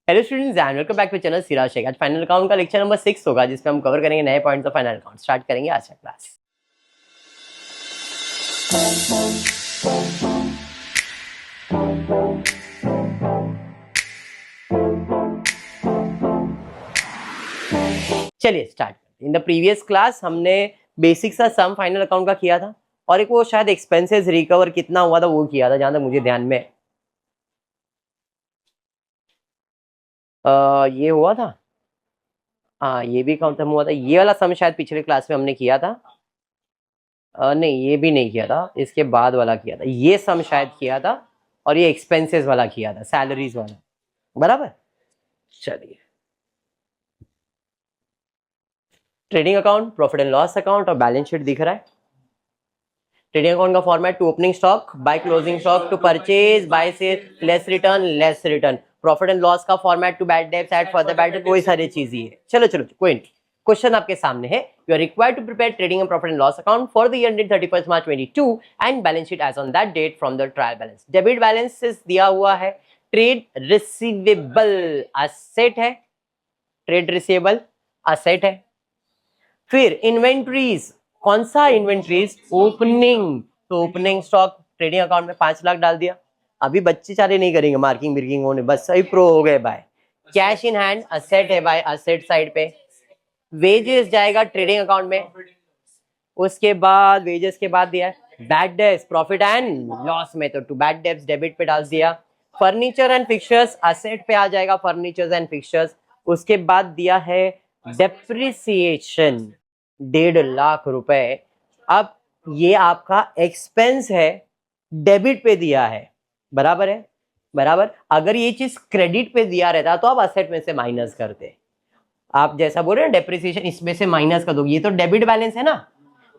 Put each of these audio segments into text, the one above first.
Hello students and welcome back to channel Siraj Shaikh. आज final account का lecture number 6 होगा जिसमें हम कवर करेंगे नए points of final account. Start करेंगे आज का क्लास। चलिए start. In the previous class हमने बेसिक सा सम फाइनल अकाउंट का किया था और एक वो शायद एक्सपेंसेस रिकवर कितना हुआ था वो किया था, जहां तक मुझे ध्यान में ये हुआ था। हाँ, ये भी खत्म हुआ था। ये वाला सम शायद पिछले क्लास में हमने किया था। नहीं, ये भी नहीं किया था, इसके बाद वाला किया था। ये सम शायद किया था और ये एक्सपेंसेस वाला किया था, सैलरीज वाला। बराबर। चलिए, trading account, profit and loss account और बैलेंस शीट दिख रहा है। ट्रेडिंग अकाउंट का format to opening stock by closing stock, to purchase by sale less return. Profit and loss का format to bad debts add further bad debts, वही सारी चीजें है। चलो चलो कोई नहीं। क्वेश्चन आपके सामने है। You are required to prepare trading and profit and loss account for the year ended 31 March 22 and balance sheet as on that date from the trial balance. Debit balances दिया हुआ है। ट्रेड रिसीवेबल असेट है, trade receivable asset है। फिर inventories, कौन सा inventories? Opening. तो opening stock trading account में 5 लाख डाल दिया। अभी बच्चे चारे नहीं करेंगे मार्किंग बिर्किंग होने, बस सही प्रो हो गए by. Cash in hand asset है बाय, असेट साइड पे। वेजेस जाएगा ट्रेडिंग अकाउंट में। उसके बाद वेजेस के बाद दिया है bad debts profit and loss में, तो टू बैड डेब्ट्स डेबिट पे डाल दिया। फर्नीचर एंड फिक्चर्स असेट पे आ जाएगा, फर्नीचर्स एंड फिक्चर्स। उसके बाद दिया है डेप्रिसिएशन 1.5 लाख रुपए। अब ये आपका एक्सपेंस है, डेबिट पे दिया है। बराबर है, बराबर। अगर ये चीज क्रेडिट पे दिया रहता तो आप असेट में से माइनस करते। आप जैसा बोल रहे हैं डेप्रिसिएशन, इसमें से माइनस कर दो। ये तो डेबिट बैलेंस है ना,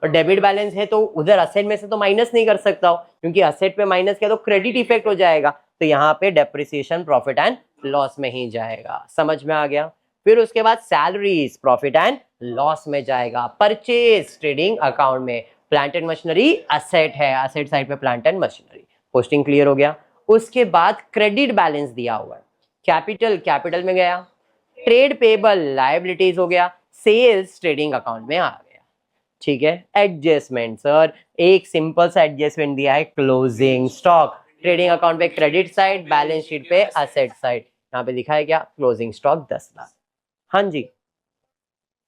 और डेबिट बैलेंस है तो उधर असेट में से तो माइनस नहीं कर सकता हो, क्योंकि असेट पे माइनस किया तो क्रेडिट इफेक्ट हो जाएगा। तो यहाँ पे डेप्रिसिएशन प्रॉफिट एंड लॉस में ही जाएगा। समझ में आ गया? फिर उसके बाद सैलरीज प्रॉफिट एंड लॉस में जाएगा। परचेज ट्रेडिंग अकाउंट में, प्लांट एंड मशीनरी असेट है, असेट साइड पे plant and machinery. Posting clear हो गया। उसके बाद क्रेडिट बैलेंस दिया हुआ है। कैपिटल, कैपिटल में गया। ट्रेड पेबल लायबिलिटीज हो गया। सेल्स ट्रेडिंग अकाउंट में आ गया। ठीक है। एडजस्टमेंट सर, एक सिंपल सा एडजस्टमेंट दिया है, क्लोजिंग स्टॉक ट्रेडिंग अकाउंट पे क्रेडिट साइड, बैलेंस शीट पे असेट साइड। यहाँ पे लिखा है क्या? Closing stock 10 lakh. हाँ जी,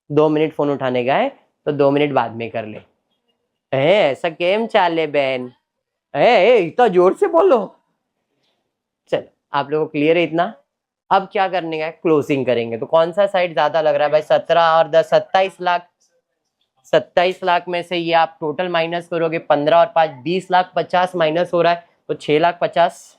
2 मिनट फोन उठाने का है तो 2 मिनट बाद में कर ले। ऐसा केम चाले बहन, इतना जोर से बोलो। चलो, आप लोगों को क्लियर है इतना? अब क्या करने का है? क्लोजिंग करेंगे। तो कौन सा साइड ज्यादा लग रहा है भाई? 17 और 10 27 लाख। 27 लाख में से ये आप टोटल माइनस करोगे, 15 और 5 20 लाख 50 माइनस हो रहा है, तो 6 लाख 50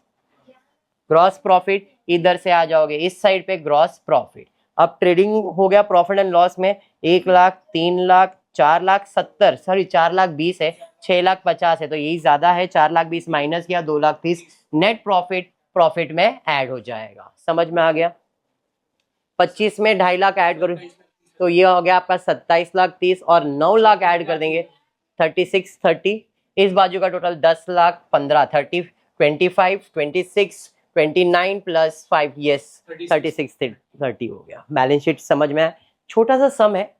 ग्रॉस प्रॉफिट। इधर से आ जाओगे इस साइड पे ग्रॉस प्रॉफिट। अब ट्रेडिंग हो गया प्रॉफिट एंड लॉस में 1 लाख 3 लाख 4 लाख 70, सॉरी 4 लाख 20 है, 6 लाख 50 है, तो यही ज्यादा है। 4 लाख 20 माइनस किया 2 लाख 30, नेट प्रॉफिट प्रॉफिट में ऐड हो जाएगा। समझ में आ गया? 25 में 2.5 लाख ऐड करो तो ये हो गया आपका 27 लाख 30, और 9 लाख ऐड कर देंगे 36 30। इस बाजू का टोटल 10 लाख 15 30 25 26 29 प्लस 5, यस 36 30 हो गया। बैलेंस शीट समझ में आया? छोटा सा सम है।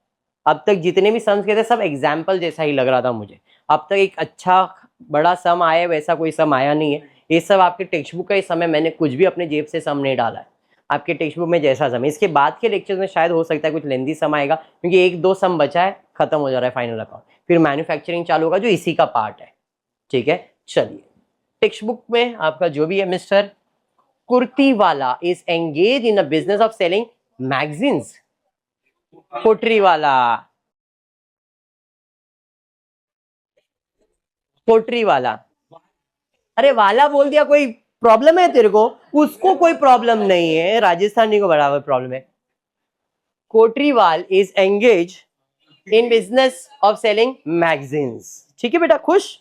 अब तक जितने भी सम्स किए थे सब एग्जाम्पल जैसा ही लग रहा था मुझे। अब तक एक अच्छा बड़ा सम आया वैसा कोई सम आया नहीं है। ये सब आपके टेक्स्ट बुक का ही सम है, मैंने कुछ भी अपने जेब से सम नहीं डाला है। आपके टेक्स्ट बुक में जैसा सम है, इसके बाद के लेक्चर्स में शायद हो सकता है कुछ लेंदी सम आएगा, क्योंकि 1-2 सम बचा है, खत्म हो जा रहा है फाइनल अकाउंट। फिर मैन्युफैक्चरिंग चालू होगा जो इसी का पार्ट है। ठीक है, चलिए। टेक्स्ट बुक में आपका जो भी है, mister Kurtiwala is engage in a business of selling magazines. पोट्री वाला, पोट्री वाला, अरे वाला बोल दिया, कोई प्रॉब्लम है तेरे को? उसको कोई प्रॉब्लम नहीं है, राजस्थानी को बराबर प्रॉब्लम है। Kotriwal is engage in business of selling magazines. ठीक है बेटा, खुश?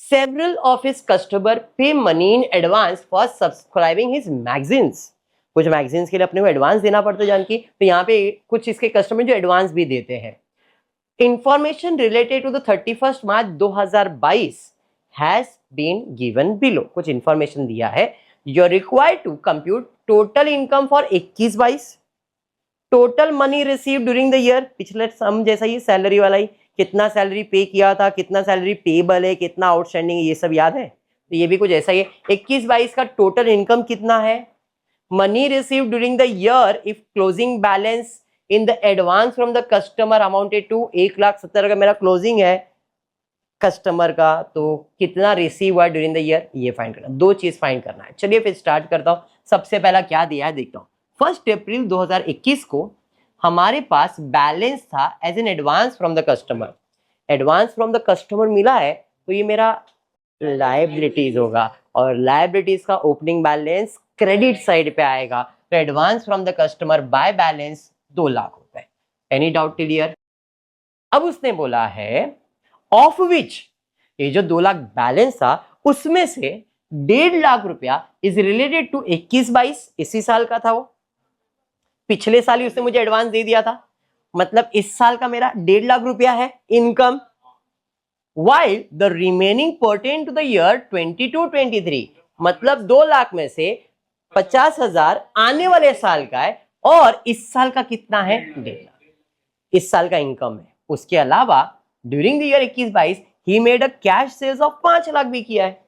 सेवरल ऑफ हिज कस्टमर पे money in advance for subscribing his magazines. कुछ मैगजीन्स के लिए अपने को एडवांस देना पड़ता है जानकी, तो यहाँ पे कुछ इसके कस्टमर जो एडवांस भी देते हैं। Information related to the 31 March 2022 has been given below. कुछ इंफॉर्मेशन दिया है you are required to compute total income for 21-22, total money receive during the year, पिछले सम जैसा ही सैलरी वाला ही, कितना सैलरी पे किया था, कितना सैलरी पेबल है, कितना आउटस्टैंडिंग है, ये सब याद है। तो ये भी कुछ ऐसा ही है। 21-22 का टोटल इनकम कितना है, money receive during the year if closing balance in the advance from the customer amounted to 1,70,000 का मेरा क्लोजिंग है कस्टमर का, तो कितना रिसीव हुआ ड्यूरिंग द ईयर, ये फाइंड करना, दो चीज फाइंड करना है। चलिए फिर स्टार्ट करता हूं। सबसे पहला क्या दिया है देखता हूं। 1 अप्रैल 2021 को हमारे पास बैलेंस था as an advance from the customer, advance from the customer मिला है, तो ये मेरा लायबिलिटीज होगा, और लायबिलिटीज का ओपनिंग बैलेंस क्रेडिट साइड पे आएगा, तो advance from the customer by balance 2 lakh रुपए। Any doubt clear? अब उसने बोला है ऑफ विच, ये जो 2 लाख बैलेंस था उसमें से 1.5 लाख रुपया इज रिलेटेड टू 21-22, इसी साल का था वो, पिछले साल ही उसने मुझे एडवांस दे दिया था, मतलब इस साल का मेरा 1.5 लाख रुपया है income, while the remaining pertain to the year 22-23, मतलब 2 लाख में से 50,000 आने वाले साल का है, और इस साल का कितना है, 1.5 लाख, इस साल का इनकम है। उसके अलावा during the year 21-22 he made a cash sales of 5 lakh भी किया है।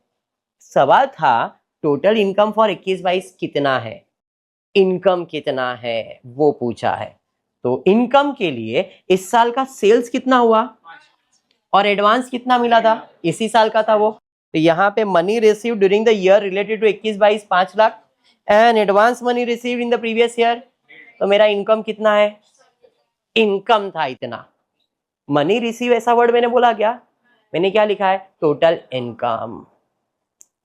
सवाल था टोटल इनकम फॉर 21-22 कितना है, इनकम कितना है वो पूछा है। तो इनकम के लिए इस साल का सेल्स कितना हुआ और एडवांस कितना मिला था, इसी साल का था वो, तो यहाँ पे money receive during the year related to 21-22 5 lakh and advance money receive in the previous year, तो मेरा इनकम कितना है, इनकम था इतना। मनी रिसीव ऐसा वर्ड मैंने बोला क्या, मैंने क्या लिखा है, टोटल इनकम,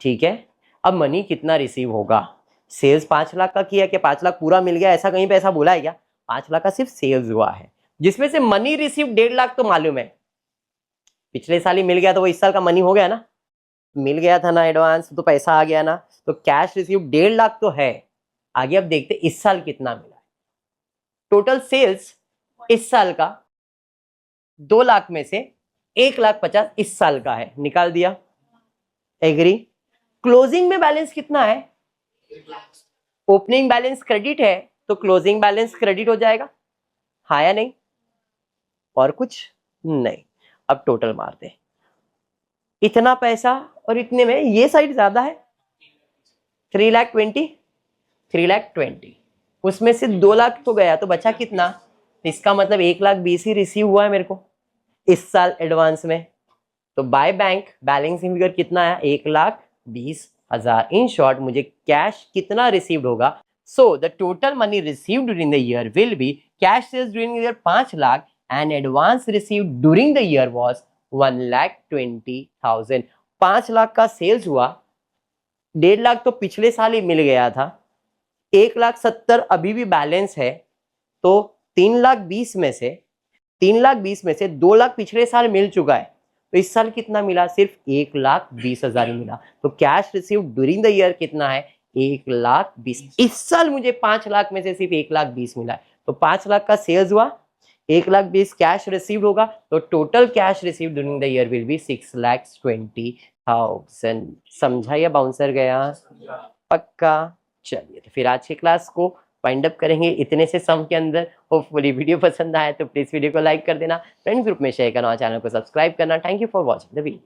ठीक है। अब मनी कितना रिसीव होगा, सेल्स 5 लाख का किया, क्या 5 लाख पूरा मिल गया, ऐसा कहीं पे ऐसा बोला है क्या, 5 लाख का सिर्फ सेल्स हुआ है, जिसमें से मनी रिसीव 1.5 लाख तो मालूम है, पिछले साल ही मिल गया, तो वो इस साल का मनी हो गया ना, मिल गया था ना एडवांस, तो पैसा आ गया ना, तो कैश रिसीव 1.5 लाख तो है। आगे अब देखते इस साल कितना मिला है। टोटल सेल्स इस साल का 2 लाख में से 1,50,000 इस साल का है, निकाल दिया, एग्री। क्लोजिंग में बैलेंस कितना है, ओपनिंग बैलेंस क्रेडिट है, तो क्लोजिंग बैलेंस क्रेडिट हो जाएगा, हाँ या नहीं, और कुछ नहीं। अब टोटल मारते, इतना पैसा और इतने में ये साइड ज्यादा है, 3,20,000, उसमें से 2 लाख तो गया, तो बचा कितना, इसका मतलब 1,20,000 ही रिसीव हुआ है मेरे को इस साल एडवांस में, तो बाय बैंक बैलेंसिंग फिगर कितना है, 1,20,000। इन शॉर्ट मुझे कैश कितना रिसीव्ड होगा, so the total money received during the year will be cash sales during the year 5 lakh and advance received during the year was 1,20,000। 5 lakh का sales हुआ, 1.5 लाख तो पिछले साल ही मिल गया था, 1,70,000 अभी भी बैलेंस है, तो 3,20,000 में से 2 लाख पिछले साल मिल चुका है, तो इस साल कितना मिला, सिर्फ 1,20,000 ही मिला, तो cash receive during the year कितना है, 1,20,000। इस साल मुझे 5 लाख में से सिर्फ 1,20,000 मिला है, तो 5 लाख का सेल्स हुआ, 1,20,000 कैश रिसीव होगा, तो total cash receive during the year will B 6,20,000। समझा या बाउंसर गया, पक्का। चलिए तो फिर आज की क्लास को वाइंड अप करेंगे इतने से सम के अंदर। होपफुली वीडियो पसंद आए तो प्लीज वीडियो को लाइक कर देना, फ्रेंड्स ग्रुप में शेयर करना, चैनल को सब्सक्राइब करना। Thank you for watching the video.